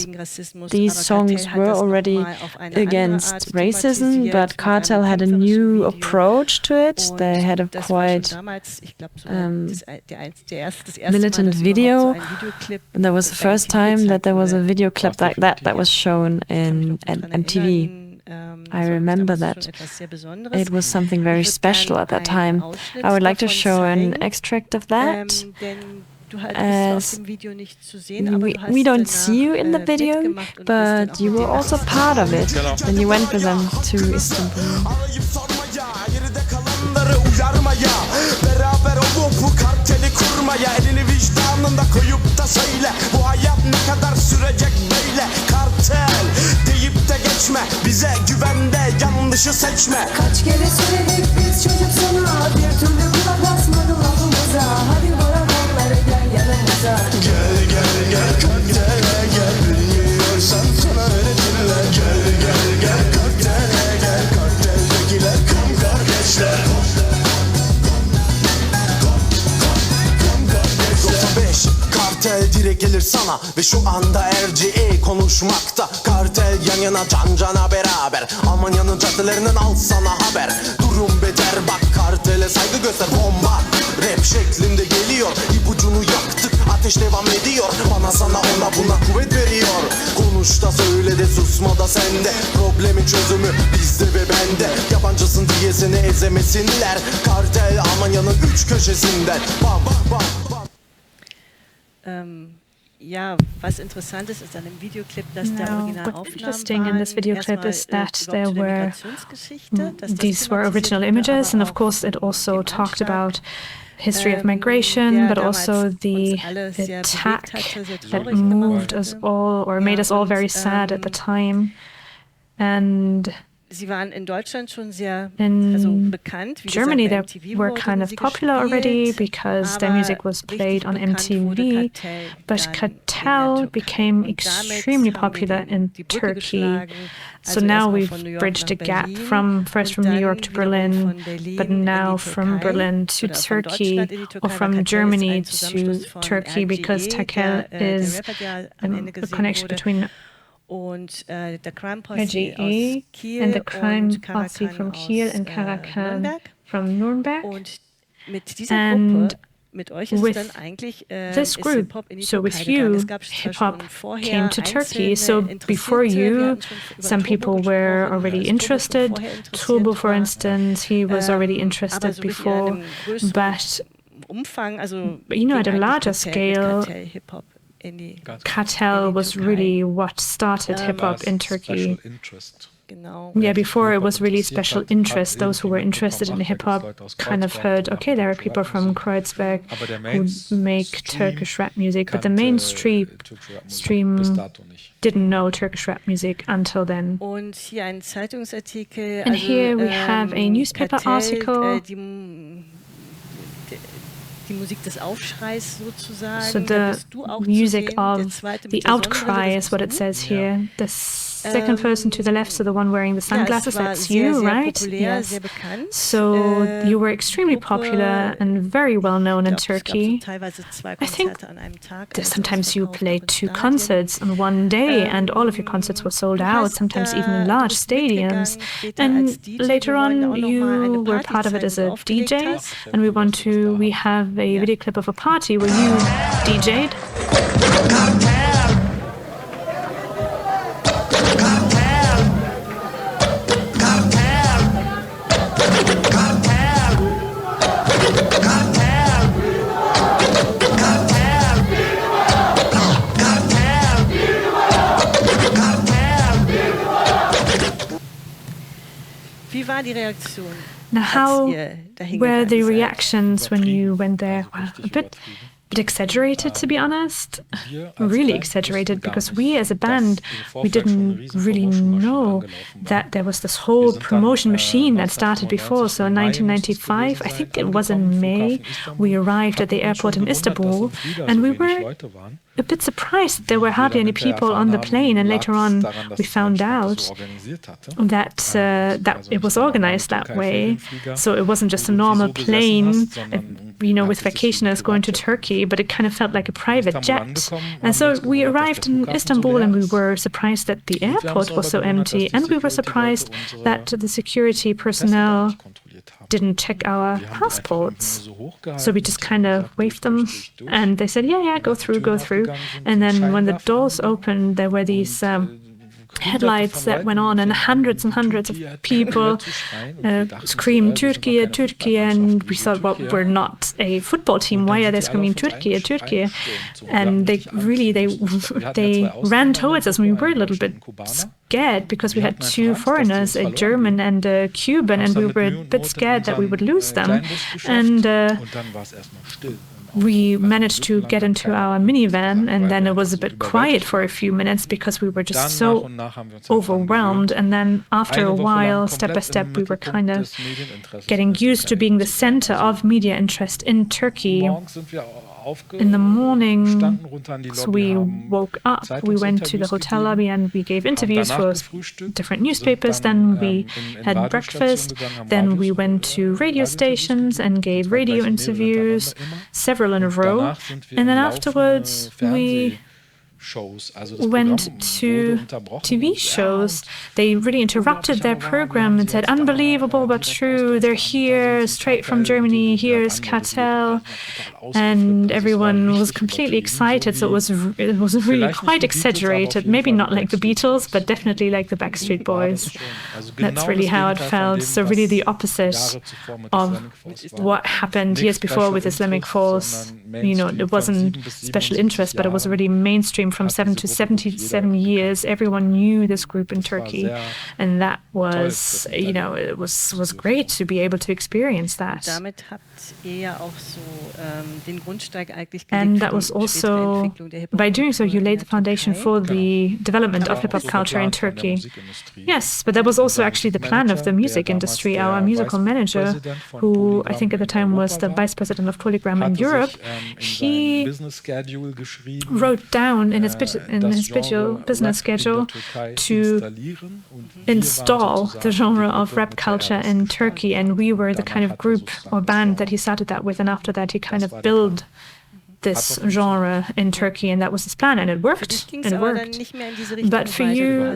these songs were already against racism, but Cartel had a new approach to it. They had a quite militant video. And that was the first time that there was a video clip like that was shown in MTV. I remember that. It was something very special at that time. I would like to show an extract of that. As we don't see you in the video, but you were also part of it when you went with them to Istanbul. Gel gel gel kaktele gel, bilmiyorsan sana öğretirler. Gel gel gel kaktele gel, karteldekiler kan kardeşler. 95 kartel direkt gelir sana ve şu anda RGA konuşmakta. Kartel yan yana can cana beraber, Almanya'nın caddelerinden al sana haber. Durum beter bak, kartele saygı göster, bomba rap şeklinde geliyor, ipucunu yaktık, ateş devam ediyor. Bana sana ona buna kuvvet veriyor. Konuş da söyle de susma da sende. Problemin çözümü bizde ve bende. Yabancısın diye seni ezemesinler. Kartel Almanya'nın 3 köşesinden. Bam bam bam. Ja, was interessant ist an dem Videoclip, dass der What's interesting in this video clip is that there were these were original images, and of course it also talked about history of migration, but also the attack that moved us all, or made us all very sad at the time. And in Germany, they were kind of popular already because their music was played on MTV, but Cartel became extremely popular in Turkey. So now we've bridged a gap first from New York to Berlin, but now from Berlin to Turkey, or from Germany to Turkey, because Cartel is a connection between RGE and the crime posse from Kiel and Karakan from Nuremberg. And with this group, so with you, hip-hop came to Turkey. So before you, some people were already interested. Turbo, for instance, he was already interested before, but at a larger scale, Cartel was really what started hip-hop in Turkey. Yeah, before it was really special interest. Those who were interested in hip-hop kind of heard, okay, there are people from Kreuzberg who make Turkish rap music, but the mainstream didn't know Turkish rap music until then. And here we have a newspaper article So the music of the outcry is what it says here. The second person to the left, so the one wearing the sunglasses, that's you, right? Yes. So you were extremely popular and very well known in Turkey. I think sometimes you played 2 concerts on one day, and all of your concerts were sold out, sometimes even in large stadiums. And later on, you were part of it as a DJ, and we have a video clip of a party where you DJ'd. Now, how were the reactions when you went there? Well, a bit exaggerated, to be honest. Really exaggerated, because we as a band, we didn't really know that there was this whole promotion machine that started before. So in 1995, I think it was in May, we arrived at the airport in Istanbul, and we were a bit surprised there were hardly any people on the plane, and later on we found out that it was organized that way. So it wasn't just a normal plane, with vacationers going to Turkey, but it kind of felt like a private jet. And so we arrived in Istanbul, and we were surprised that the airport was so empty, and we were surprised that the security personnel didn't check our passports. So we just kind of waved them, and they said, yeah, go through. And then when the doors opened, there were these headlights that went on, and hundreds of people screamed Turkey, Turkey, and we thought, well, we're not a football team, why are they screaming Turkey, Turkey? And they ran towards us, and we were a little bit scared because we had 2 foreigners, a German and a Cuban, and we were a bit scared that we would lose them. And we managed to get into our minivan, and then it was a bit quiet for a few minutes because we were just so overwhelmed. And then after a while, step by step, we were kind of getting used to being the center of media interest in Turkey. In the morning, so we woke up, we went to the hotel lobby, and we gave interviews for different newspapers. Then we had breakfast. Then we went to radio stations and gave radio interviews, several in a row. And then afterwards, we went to TV shows. They really interrupted their program and said, unbelievable but true, they're here, straight from Germany, here's Cartel. And everyone was completely excited, so it was really quite exaggerated. Maybe not like the Beatles, but definitely like the Backstreet Boys. That's really how it felt. So really the opposite of what happened years before with Islamic Force. It wasn't special interest, but it was already mainstream from 7 to 77 years. Everyone knew this group in Turkey, and that was, it was great to be able to experience that. And that was also, by doing so, you laid the foundation for the development of hip-hop culture in Turkey. Yes, but that was also actually the plan of the music industry. Our musical manager, who I think at the time was the vice president of Polygram in Europe, he wrote down in his business schedule to install the genre of rap culture in Turkey, and we were the kind of group or band that he started that with, and after that he kind of built this genre in Turkey, and that was his plan, and it worked. But for you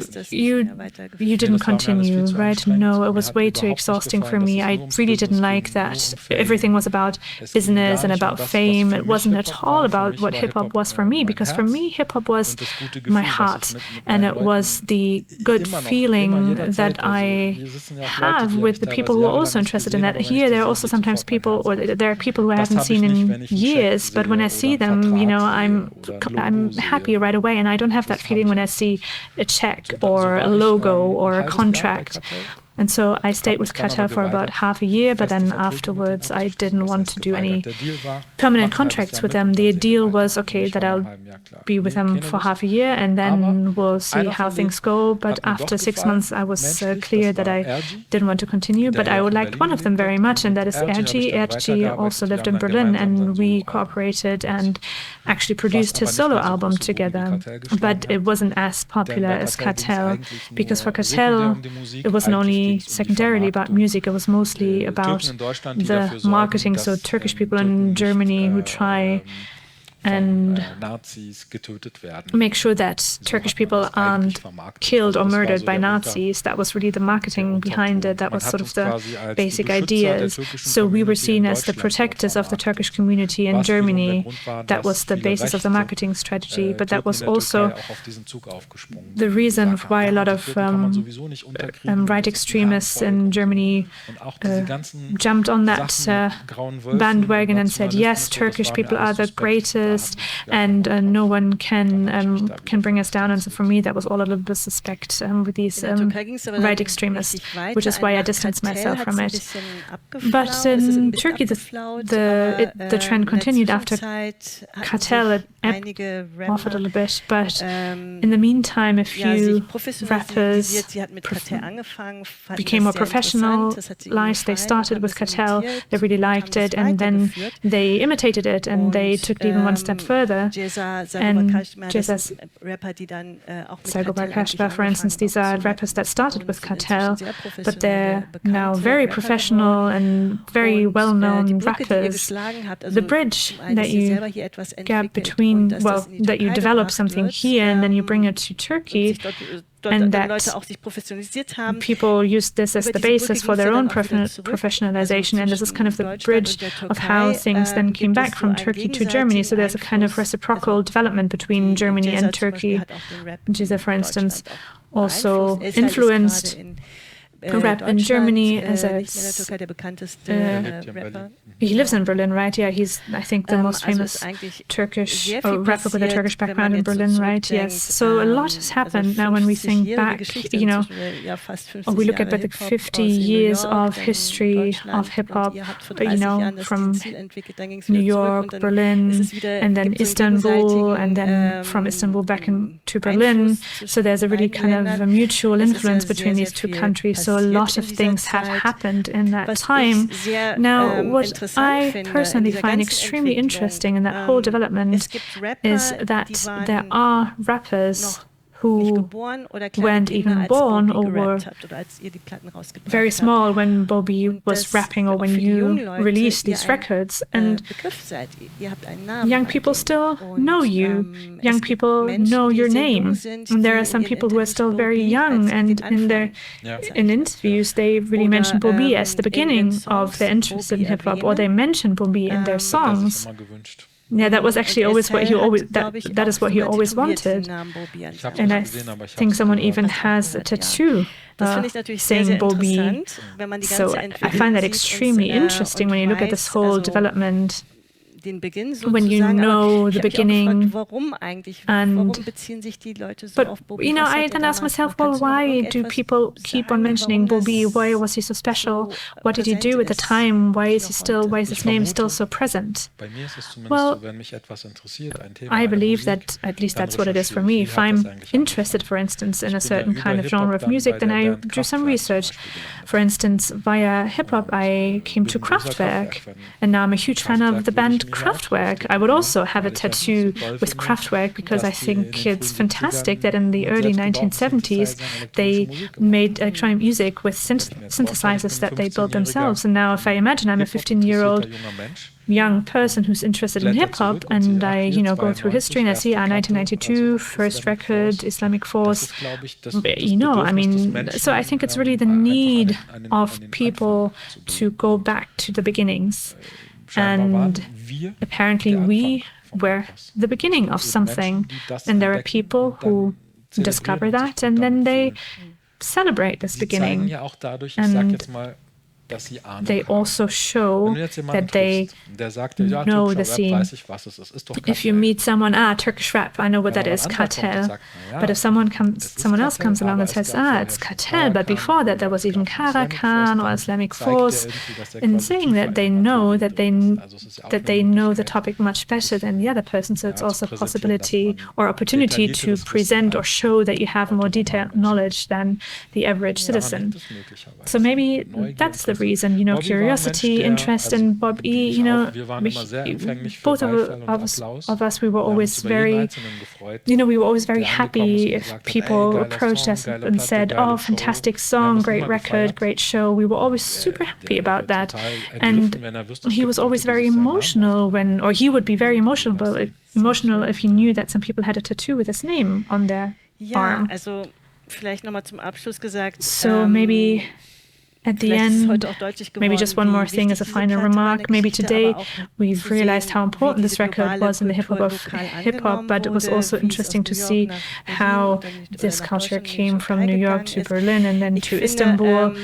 didn't continue, right? No, it was way too exhausting for me. I really didn't like that. Everything was about business and about fame. It wasn't at all about what hip-hop was for me, because for me, hip-hop was my heart, and it was the good feeling that I have with the people who are also interested in that. Here, there are also sometimes people, or there are people who I haven't seen in years, but when I see them, I'm happy right away, and I don't have that feeling when I see a check or a logo or a contract. And so I stayed with Cartel for about half a year, but then afterwards I didn't want to do any permanent contracts with them. The deal was, okay, that I'll be with them for half a year and then we'll see how things go. But after 6 months, I was clear that I didn't want to continue, but I liked one of them very much, and that is Ergi. Ergi also lived in Berlin, and we cooperated and actually produced his solo album together. But it wasn't as popular as Cartel, because for Cartel, it wasn't only secondarily about music, it was mostly about the marketing. So Turkish people in Germany who try and make sure that Turkish people aren't killed or murdered by Nazis. That was really the marketing behind it. That was sort of the basic ideas. So we were seen as the protectors of the Turkish community in Germany. That was the basis of the marketing strategy. But that was also the reason why a lot of right extremists in Germany jumped on that bandwagon and said, yes, Turkish people are the greatest, and no one can bring us down. And so for me, that was all a little bit suspect with these right extremists, which is why I distanced myself from it. But in Turkey, the trend continued after Cartel. It ebbed off a little bit, but in the meantime, a few rappers became more professionalized. They started with Cartel, they really liked it, and then they imitated it, and they took it even one step further. And Jesus, Sagopa Kashba, for instance, these are rappers that started with Cartel, but they're now very professional and very well-known rappers. The bridge that you get between, well, that you develop something here and then you bring it to Turkey, and that people use this as the basis for their own professionalization, and this is kind of the bridge of how things then came back from Turkey to Germany. So there's a kind of reciprocal development between Germany and Turkey. Gisela, for instance, also influenced rap in Germany as a he lives in Berlin, right? Yeah, he's, I think, the most famous Turkish rapper with a Turkish background in Berlin, right? Yes. So a lot has happened now when we think back, you know, or we look at like 50 years of history of hip-hop, you know, from New York, Berlin, and then Istanbul, and then from Istanbul back to Berlin. So there's a really kind of a mutual influence between these two countries. So a lot of things have happened in that time. Now, what I personally find extremely interesting in that whole development is that there are rappers who weren't even born or were very small when Bobby was rapping or when you released these records. And young people still know you. Young people know your name. And there are some people who are still very young, and in interviews they really mention Bobby as the beginning of their interest in hip-hop, or they mention Bobby in their songs. Yeah, that was actually always what he always, that is what he always wanted. And I think someone even has a tattoo saying Bobby. So I find that extremely interesting when you look at this whole development. When you know the beginning, but you know, I then ask myself, well, why do people keep on mentioning Bobby? Why was he so special? What did he do at the time? Why is his name still so present? Well, I believe that at least that's what it is for me. If I'm interested, for instance, in a certain kind of genre of music, then I do some research. For instance, via hip-hop, I came to Kraftwerk, and now I'm a huge fan of the band Kraftwerk. I would also have a tattoo with Kraftwerk because I think it's fantastic that in the early 1970s they made electronic music with synthesizers that they built themselves. And now if I imagine I'm a 15-year-old young person who's interested in hip-hop, and I, you know, go through history and I see 1992, first record, Islamic Force, you know, I mean, so I think it's really the need of people to go back to the beginnings. And apparently we were the beginning of something, and there are people who discover that and then they celebrate this beginning. And they also show that they know the scene. If you meet someone, Turkish rap, I know what that is, Kartel. But if someone else comes along and says, it's Kartel, but before that there was even Karakan or Islamic Force, in saying that they know that they know the topic much better than the other person, so it's also a possibility or opportunity to present or show that you have more detailed knowledge than the average citizen. So maybe that's the reason, curiosity, interest in Bob E. Both of us, we were always very, happy if people approached us and said, fantastic song, great record, great show. We were always super happy about that. And he was always very emotional he would be very emotional if he knew that some people had a tattoo with his name on their arm. So maybe at the end, maybe just one more thing as a final remark. Maybe today we've realized how important this record was in the hip-hop of hip-hop, but it was also interesting to see how this culture came from New York to Berlin and then to Istanbul,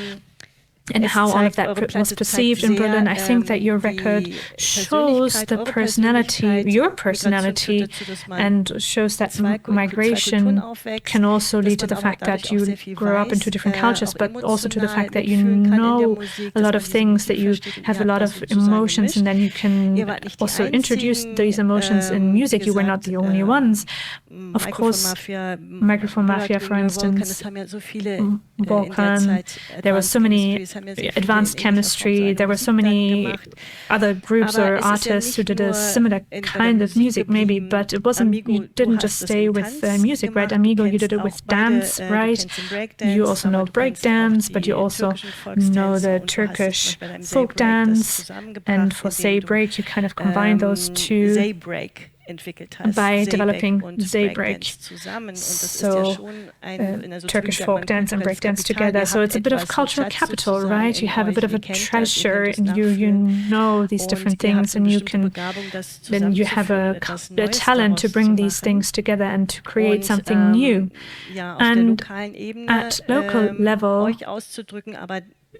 and how all of that was perceived in Berlin. I think that your record shows the personality, your personality, and shows that migration can also lead to the fact that you grow up into different cultures, but also to the fact that you know a lot of things, that you have a lot of emotions, and then you can also introduce these emotions in music. You were not the only ones. Of course, Microphone Mafia, for instance, Balkan, there were so many advanced chemistry. There were so many other groups or artists who did a similar kind of music, maybe, but it wasn't. You didn't just stay with music, right? Amigo, you did it with dance, right? You also know breakdance, but you also know the Turkish folk dance, and for Say Break, you kind of combine those two by developing Zeybreak, so Turkish folk dance and breakdance together. So it's a bit of cultural capital, right? You have a bit of a treasure, and you know these different things, and then you have a talent to bring these things together and to create something new. And at local level,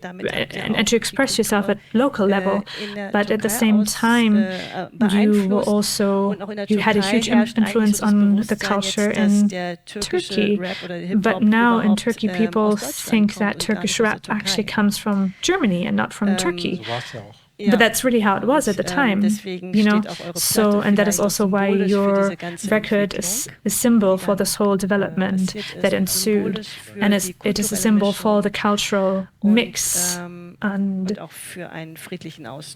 and to express yourself at local level, but at the same time, you had a huge influence on the culture in Turkey. But now in Turkey, people think that Turkish rap actually comes from Germany and not from Turkey. But that's really how it was at the time, So, and that is also why your record is a symbol for this whole development that ensued, and it is a symbol for the cultural mix and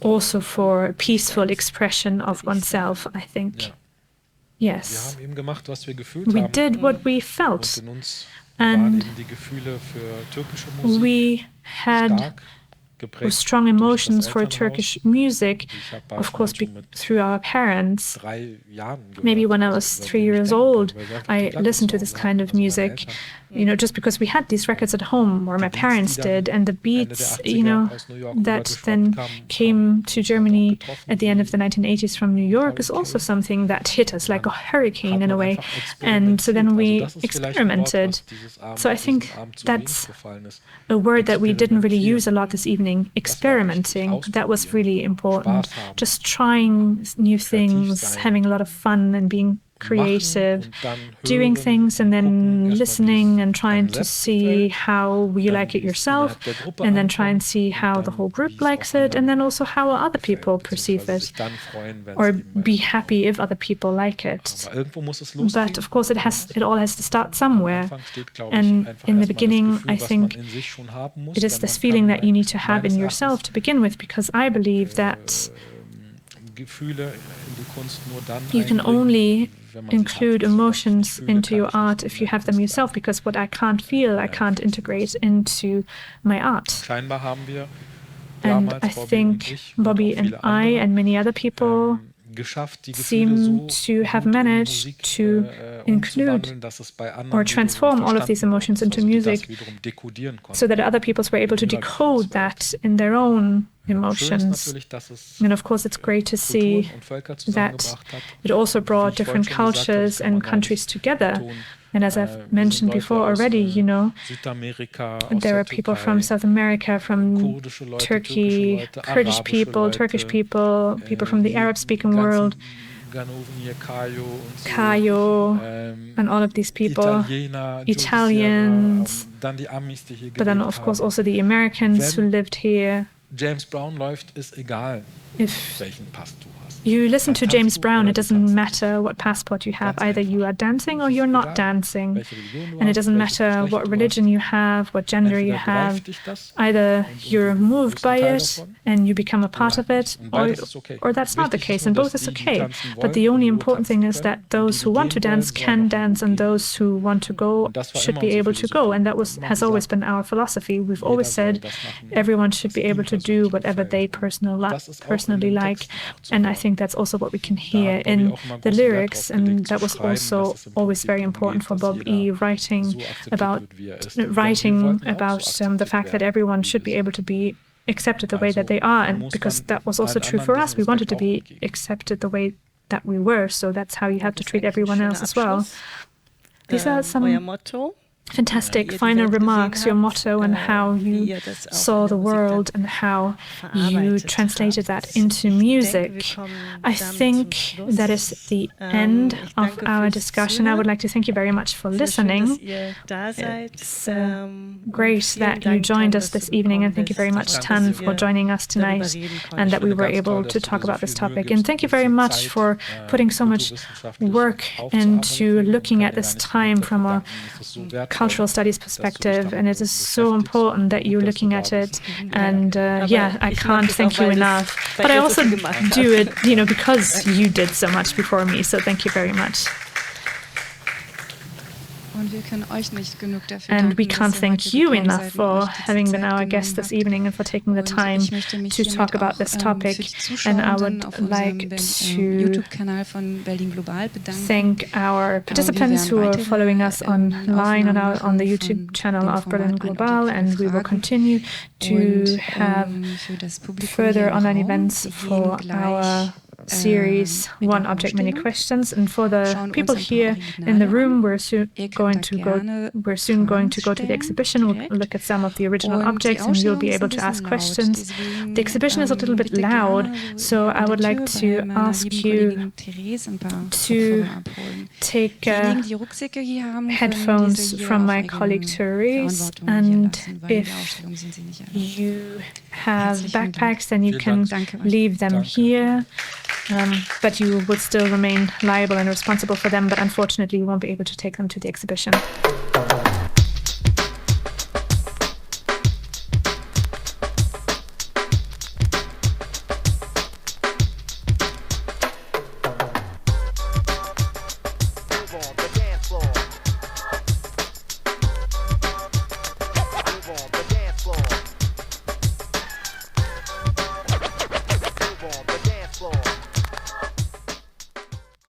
also for a peaceful expression of oneself, I think. Yes, we did what we felt, and we had strong emotions for Turkish music, of course, through our parents. Maybe when I was 3 years old, I listened to this kind of music, just because we had these records at home, or my parents did, and the beats, that then came to Germany at the end of the 1980s from New York is also something that hit us like a hurricane in a way. And so then we experimented. So I think that's a word that we didn't really use a lot this evening, experimenting. That was really important. Just trying new things, having a lot of fun and being creative, doing things and then listening and trying to see how you like it yourself, and then try and see how the whole group likes it, and then also how other people perceive it, or be happy if other people like it. But of course it all has to start somewhere, and in the beginning I think it is this feeling that you need to have in yourself to begin with, because I believe that you can only include emotions into your art if you have them yourself, because what I can't feel, I can't integrate into my art. And I think Bobby and I and many other people seem to have managed to include or transform all of these emotions into music, so that other peoples were able to decode that in their own emotions. And of course it's great to see that it also brought different cultures and countries together, And as I've mentioned before already, you know, there are people from South America, from Turkey, Kurdish people, Turkish people, people from the Arab-speaking world, Kayo, and all of these people, Italians, but then of course also the Americans who lived here. James Brown läuft, ist egal, welchen Pass du hast. You listen to James Brown, it doesn't matter what passport you have. Either you are dancing or you're not dancing. And it doesn't matter what religion you have, what gender you have. Either you're moved by it and you become a part of it, or that's not the case, and both is okay. But the only important thing is that those who want to dance can dance, and those who want to go should be able to go. And that has always been our philosophy. We've always said everyone should be able to do whatever they personally like. And I think that's also what we can hear in the lyrics, and that was also always very important for Bob E. writing about the fact that everyone should be able to be accepted the way that they are, and because that was also true for us. We wanted to be accepted the way that we were, so that's how you have to treat everyone else as well. These are some fantastic final remarks, your motto, and how you saw the world and how you translated that into music. I think that is the end of our discussion. I would like to thank you very much for listening. It's great that you joined us this evening, and thank you very much, Tan, for joining us tonight and that we were able to talk about this topic. And thank you very much for putting so much work into looking at this time from a cultural studies perspective, and it is so important that you're looking at it. And I can't thank you enough. But I also do it, because you did so much before me. So thank you very much. And we can't thank you enough for having been our guest this evening and for taking the time to talk about this topic. And I would like to thank our participants who are following us online on the YouTube channel of Berlin Global, and we will continue to have further online events for our series One Object, Many Questions. And for the people here in the room, we're soon going to go to the exhibition. We'll look at some of the original objects and you'll be able to ask questions. The exhibition is a little bit loud, so I would like to ask you to take headphones from my colleague Therese, and if you have backpacks, then you can leave them here. But you would still remain liable and responsible for them, but unfortunately you won't be able to take them to the exhibition.